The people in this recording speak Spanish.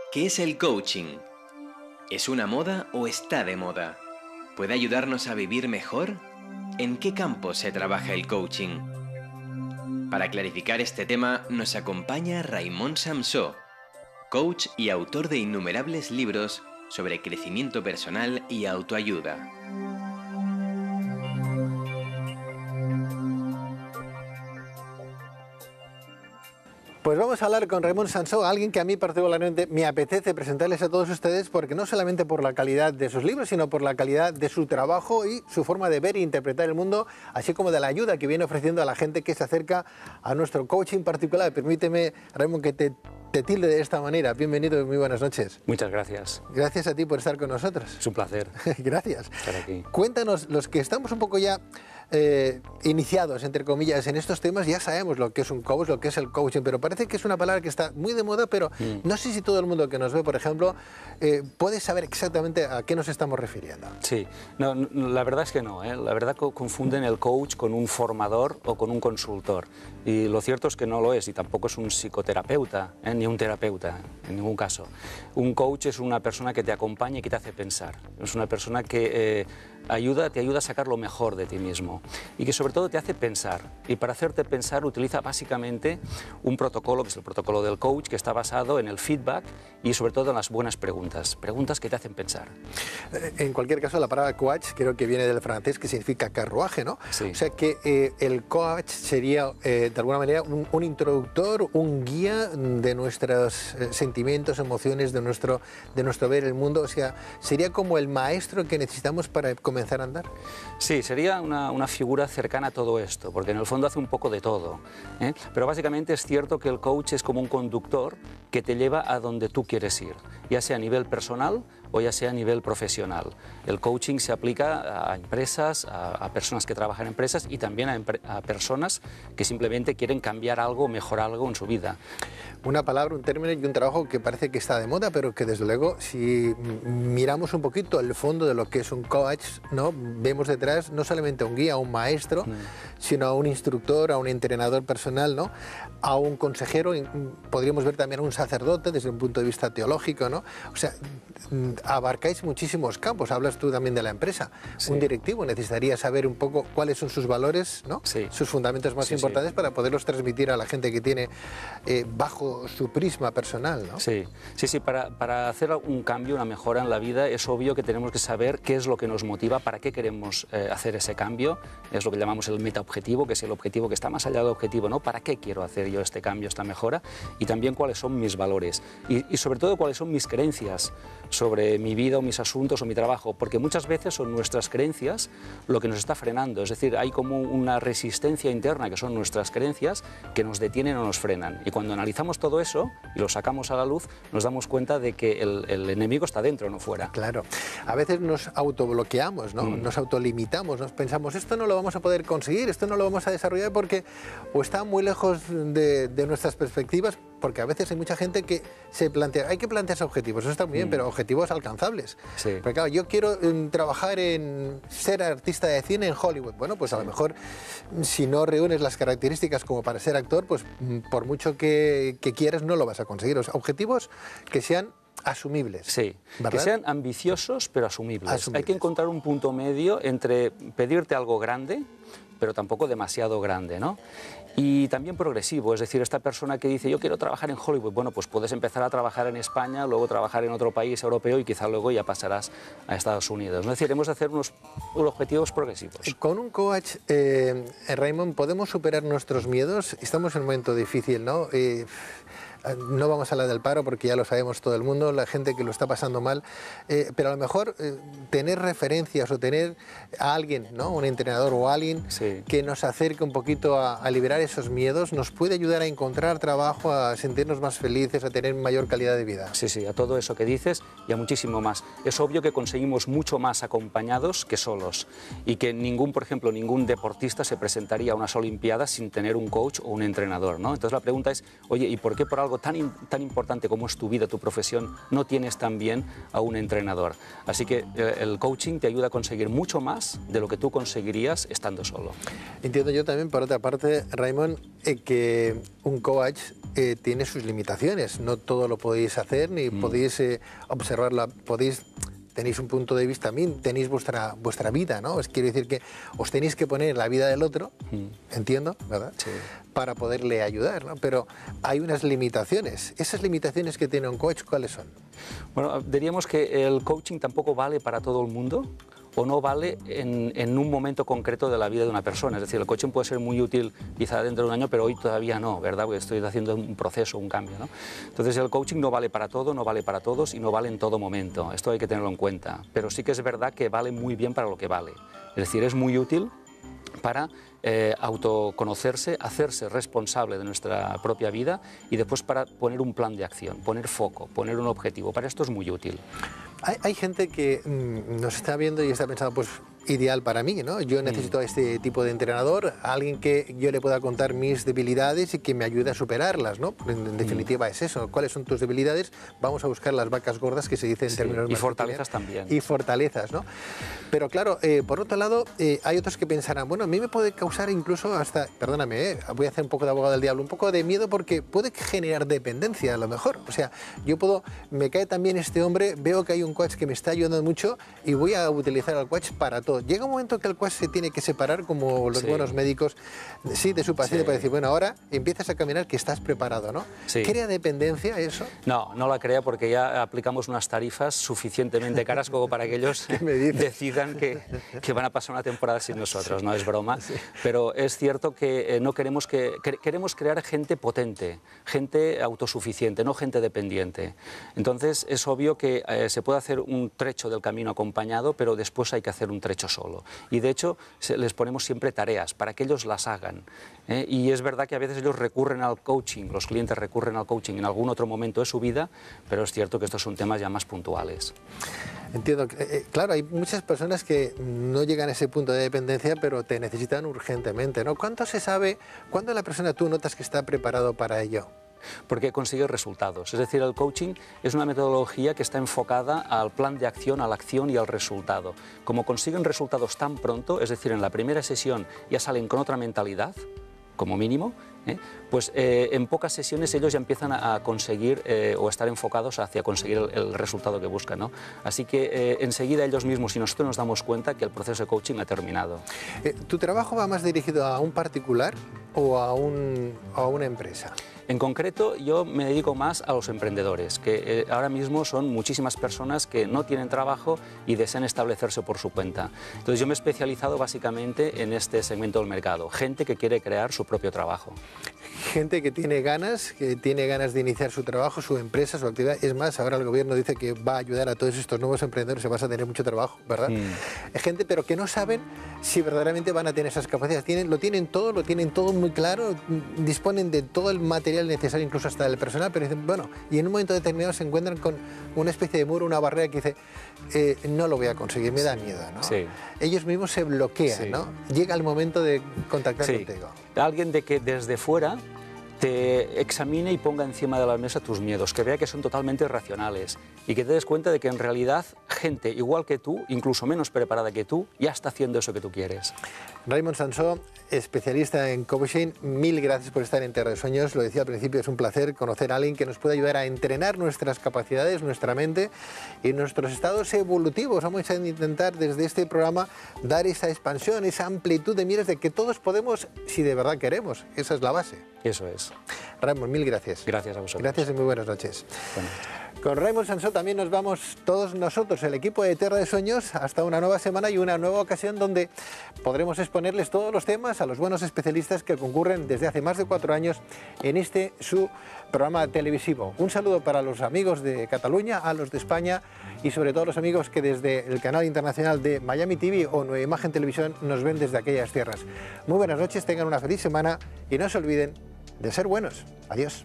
¿Qué es el coaching? ¿Es una moda o está de moda? ¿Puede ayudarnos a vivir mejor? ¿En qué campo se trabaja el coaching? Para clarificar este tema nos acompaña Raimon Samsó, coach y autor de innumerables libros sobre crecimiento personal y autoayuda. Pues vamos a hablar con Raimon Samsó, alguien que a mí particularmente me apetece presentarles a todos ustedes porque no solamente por la calidad de sus libros, sino por la calidad de su trabajo y su forma de ver e interpretar el mundo, así como de la ayuda que viene ofreciendo a la gente que se acerca a nuestro coaching particular. Permíteme, Raimon, que te tilde de esta manera. Bienvenido y muy buenas noches. Muchas gracias. Gracias a ti por estar con nosotros. Es un placer. Gracias. Estar aquí. Cuéntanos, los que estamos un poco ya iniciados, entre comillas, en estos temas, ya sabemos lo que es un coach, lo que es el coaching, pero parece que es una palabra que está muy de moda, pero no sé si todo el mundo que nos ve, por ejemplo, puede saber exactamente a qué nos estamos refiriendo. Sí, no, la verdad es que no, ¿eh? La verdad que confunden el coach con un formador o con un consultor, y lo cierto es que no lo es, y tampoco es un psicoterapeuta, ni un terapeuta, en ningún caso. Un coach es una persona que te acompaña y que te hace pensar, es una persona que te ayuda a sacar lo mejor de ti mismo y que sobre todo te hace pensar, y para hacerte pensar utiliza básicamente un protocolo, que es el protocolo del coach, que está basado en el feedback y sobre todo en las buenas preguntas que te hacen pensar. En cualquier caso, la palabra coach creo que viene del francés, que significa carruaje, ¿no? Sí. O sea que el coach sería de alguna manera un introductor, un guía de nuestros sentimientos, emociones, de nuestro ver el mundo. O sea, sería como el maestro que necesitamos para comenzar a andar. Sí, sería una figura cercana a todo esto, porque en el fondo hace un poco de todo, ¿eh? Pero básicamente es cierto que el coach es como un conductor que te lleva a donde tú quieres ir, ya sea a nivel personal o ya sea a nivel profesional. El coaching se aplica a empresas, a personas que trabajan en empresas y también a personas que simplemente quieren cambiar algo, mejorar algo en su vida. Una palabra, un término y un trabajo que parece que está de moda, pero que desde luego, si miramos un poquito el fondo de lo que es un coach, ¿no? Vemos detrás no solamente a un guía, a un maestro, sino a un instructor, a un entrenador personal, ¿no? A un consejero, podríamos ver también a un sacerdote desde un punto de vista teológico, ¿no? O sea, abarcáis muchísimos campos. Hablas tú también de la empresa. Sí. Un directivo necesitaría saber un poco cuáles son sus valores, ¿no? Sí. Sus fundamentos más importantes para poderlos transmitir a la gente que tiene bajo su prisma personal, ¿no? Sí, para hacer un cambio, una mejora en la vida, es obvio que tenemos que saber qué es lo que nos motiva, para qué queremos hacer ese cambio. Es lo que llamamos el metaobjetivo, que es el objetivo que está más allá del objetivo, ¿no? ¿Para qué quiero hacer yo este cambio, esta mejora? Y también cuáles son mis valores y sobre todo cuáles son mis creencias sobre mi vida o mis asuntos o mi trabajo, porque muchas veces son nuestras creencias lo que nos está frenando, es decir, hay como una resistencia interna que son nuestras creencias que nos detienen o nos frenan, y cuando analizamos todo eso y lo sacamos a la luz nos damos cuenta de que el enemigo está dentro, no fuera. Claro, a veces nos autobloqueamos, ¿no? Nos autolimitamos, nos pensamos esto no lo vamos a poder conseguir, esto no lo vamos a desarrollar porque o está muy lejos de nuestras perspectivas, porque a veces hay mucha gente que se plantea, hay que plantearse objetivos, eso está muy bien, pero objetivos alcanzables. Sí. Porque claro, yo quiero trabajar en ser artista de cine en Hollywood. Bueno, pues a lo mejor si no reúnes las características como para ser actor, pues por mucho que quieras no lo vas a conseguir. O sea, objetivos que sean asumibles. Sí, ¿verdad? Que sean ambiciosos pero asumibles. Hay que encontrar un punto medio entre pedirte algo grande, pero tampoco demasiado grande, ¿no? Y también progresivo, es decir, esta persona que dice yo quiero trabajar en Hollywood, bueno, pues puedes empezar a trabajar en España, luego trabajar en otro país europeo y quizá luego ya pasarás a Estados Unidos, ¿no? Es decir, hemos de hacer unos objetivos progresivos. Con un coach, Raimon, ¿podemos superar nuestros miedos? Estamos en un momento difícil, ¿no? No vamos a hablar del paro porque ya lo sabemos todo el mundo, la gente que lo está pasando mal, pero a lo mejor tener referencias o tener a alguien, ¿no? Un entrenador o alguien que nos acerque un poquito a liberar esos miedos, nos puede ayudar a encontrar trabajo, a sentirnos más felices, a tener mayor calidad de vida. Sí, a todo eso que dices y a muchísimo más. Es obvio que conseguimos mucho más acompañados que solos y que por ejemplo, ningún deportista se presentaría a unas Olimpiadas sin tener un coach o un entrenador, ¿no? Entonces la pregunta es, oye, ¿y por qué por algo tan importante como es tu vida, tu profesión, no tienes también a un entrenador? Así que el coaching te ayuda a conseguir mucho más de lo que tú conseguirías estando solo. Entiendo yo también, por otra parte, Raimon, que un coach tiene sus limitaciones. No todo lo podéis hacer, ni podéis observarla, tenéis un punto de vista, tenéis vuestra vida, ¿no? Quiero decir que os tenéis que poner en la vida del otro, entiendo, ¿verdad? Sí. Para poderle ayudar, ¿no? Pero hay unas limitaciones. ¿Esas limitaciones que tiene un coach, cuáles son? Bueno, diríamos que el coaching tampoco vale para todo el mundo, o no vale en un momento concreto de la vida de una persona. Es decir, el coaching puede ser muy útil quizá dentro de un año, pero hoy todavía no, ¿verdad? Porque estoy haciendo un proceso, un cambio, ¿no? Entonces el coaching no vale para todo, no vale para todos y no vale en todo momento. Esto hay que tenerlo en cuenta. Pero sí que es verdad que vale muy bien para lo que vale. Es decir, es muy útil para autoconocerse, hacerse responsable de nuestra propia vida y después para poner un plan de acción, poner foco, poner un objetivo. Para esto es muy útil. Hay gente que nos está viendo y está pensando, pues, ideal para mí, ¿no? Yo necesito a este tipo de entrenador, a alguien que yo le pueda contar mis debilidades y que me ayude a superarlas, ¿no? En definitiva es eso. ¿Cuáles son tus debilidades? Vamos a buscar las vacas gordas que se dice en términos y fortalezas también. Y fortalezas, ¿no? Pero claro, por otro lado, hay otros que pensarán, bueno, a mí me puede causar incluso hasta, perdóname, voy a hacer un poco de abogado del diablo, un poco de miedo porque puede generar dependencia a lo mejor. O sea, me cae también este hombre, veo que hay un coach que me está ayudando mucho y voy a utilizar al coach para todo. Llega un momento que el coach se tiene que separar, como los buenos médicos, de su paciente para decir, bueno, ahora empiezas a caminar que estás preparado, ¿no? Sí. ¿Crea dependencia eso? No, no la crea porque ya aplicamos unas tarifas suficientemente caras como para que ellos decidan que van a pasar una temporada sin nosotros, no es broma. Sí. Pero es cierto que no queremos queremos crear gente potente, gente autosuficiente, no gente dependiente. Entonces es obvio que se puede hacer un trecho del camino acompañado, pero después hay que hacer un trecho solo. Y de hecho les ponemos siempre tareas para que ellos las hagan. Y es verdad que a veces ellos recurren al coaching, los clientes recurren al coaching en algún otro momento de su vida, pero es cierto que estos son temas ya más puntuales. Entiendo. Claro, hay muchas personas que no llegan a ese punto de dependencia, pero te necesitan urgentemente, ¿no? ¿Cuánto se sabe, cuándo la persona tú notas que está preparado para ello? Porque consigue resultados. Es decir, el coaching es una metodología que está enfocada al plan de acción, a la acción y al resultado. Como consiguen resultados tan pronto, es decir, en la primera sesión ya salen con otra mentalidad, como mínimo, pues en pocas sesiones ellos ya empiezan a conseguir o estar enfocados hacia conseguir el resultado que buscan, ¿no? Así que enseguida ellos mismos y nosotros nos damos cuenta que el proceso de coaching ha terminado. ¿Tu trabajo va más dirigido a un particular o a una empresa? En concreto, yo me dedico más a los emprendedores, que ahora mismo son muchísimas personas que no tienen trabajo y desean establecerse por su cuenta. Entonces yo me he especializado básicamente en este segmento del mercado, gente que quiere crear su propio trabajo. Gente que tiene ganas de iniciar su trabajo, su empresa, su actividad. Es más, ahora el gobierno dice que va a ayudar a todos estos nuevos emprendedores, se van a tener mucho trabajo, ¿verdad? Gente, pero que no saben si verdaderamente van a tener esas capacidades. Lo tienen todo muy claro, disponen de todo el material necesario, incluso hasta el personal, pero dicen, bueno, y en un momento determinado se encuentran con una especie de muro, una barrera que dice, no lo voy a conseguir, me da miedo, ¿no? Sí. Ellos mismos se bloquean, ¿no? Llega el momento de contactar contigo. Alguien de que desde fuera te examine y ponga encima de la mesa tus miedos, que vea que son totalmente irracionales y que te des cuenta de que en realidad gente igual que tú, incluso menos preparada que tú, ya está haciendo eso que tú quieres. Raymond Sansó, especialista en coaching, mil gracias por estar en Tierra de Sueños. Lo decía al principio, es un placer conocer a alguien que nos puede ayudar a entrenar nuestras capacidades, nuestra mente y nuestros estados evolutivos. Vamos a intentar desde este programa dar esa expansión, esa amplitud de miras de que todos podemos, si de verdad queremos. Esa es la base. Eso es. Raymond, mil gracias. Gracias a vosotros. Gracias y muy buenas noches. Bueno. Con Raymond Sansó también nos vamos todos nosotros, el equipo de Tierra de Sueños, hasta una nueva semana y una nueva ocasión donde podremos exponerles todos los temas a los buenos especialistas que concurren desde hace más de 4 años en su programa televisivo. Un saludo para los amigos de Cataluña, a los de España y sobre todo los amigos que desde el canal internacional de Miami TV o Nueva Imagen Televisión nos ven desde aquellas tierras. Muy buenas noches, tengan una feliz semana y no se olviden de ser buenos. Adiós.